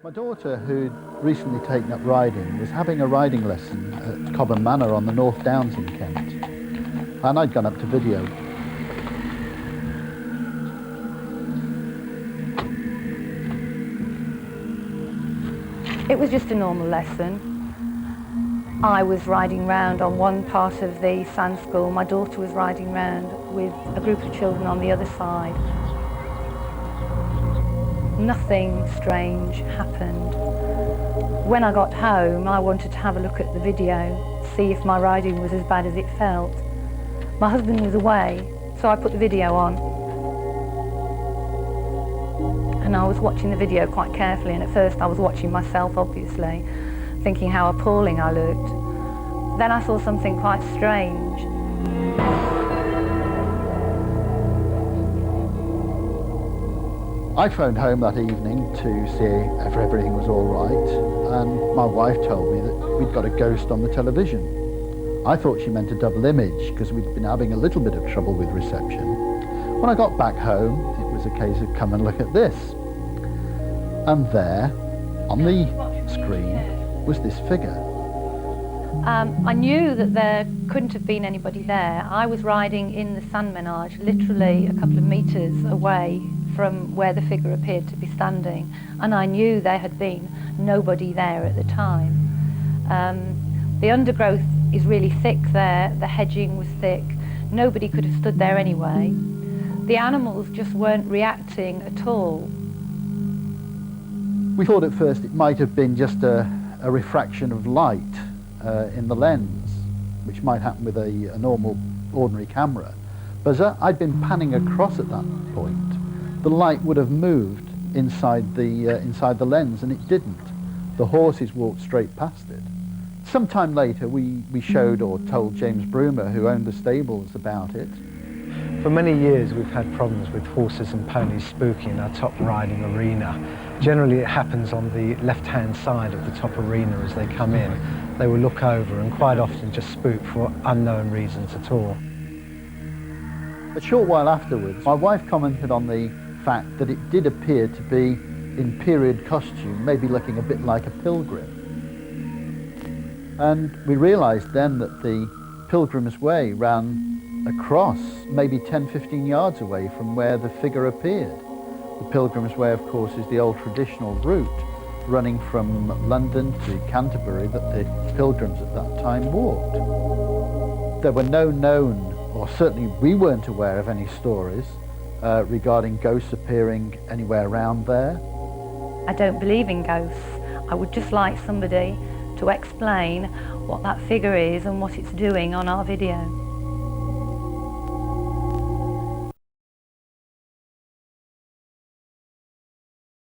My daughter, who'd recently taken up riding, was having a riding lesson at Cobham Manor on the North Downs in Kent, and I'd gone up to video. It was just a normal lesson. I was riding round on one part of the sand school. My daughter was riding round with a group of children on the other side. Nothing strange happened. When I got home, I wanted to have a look at the video, see if my riding was as bad as it felt. My husband was away, so I put the video on. And I was watching the video quite carefully, and at first I was watching myself, obviously, thinking how appalling I looked. Then I saw something quite strange. I phoned home that evening to see if everything was all right, and my wife told me that we'd got a ghost on the television. I thought she meant a double image because we'd been having a little bit of trouble with reception. When I got back home, it was a case of come and look at this. And there, on the screen, was this figure. I knew that there couldn't have been anybody there. I was riding in the sand menage, literally a couple of metres away from where the figure appeared to be standing, and I knew there had been nobody there at the time. The undergrowth is really thick there, the hedging was thick, nobody could have stood there anyway. The animals just weren't reacting at all. We thought at first it might have been just a refraction of light in the lens, which might happen with a normal, ordinary camera. But as I'd been panning across at that point, the light would have moved inside the lens, and it didn't. The horses walked straight past it. Sometime later, we showed or told James Broomer, who owned the stables, about it. For many years we've had problems with horses and ponies spooking in our top riding arena. Generally it happens on the left-hand side of the top arena as they come in. They will look over and quite often just spook for unknown reasons at all. A short while afterwards, my wife commented on the fact that it did appear to be in period costume, maybe looking a bit like a pilgrim. And we realised then that the Pilgrims Way ran across maybe 10-15 yards away from where the figure appeared. The Pilgrims Way, of course, is the old traditional route running from London to Canterbury that the pilgrims at that time walked. There were no known, or certainly we weren't aware of any stories regarding ghosts appearing anywhere around there. I don't believe in ghosts. I would just like somebody to explain what that figure is and what it's doing on our video.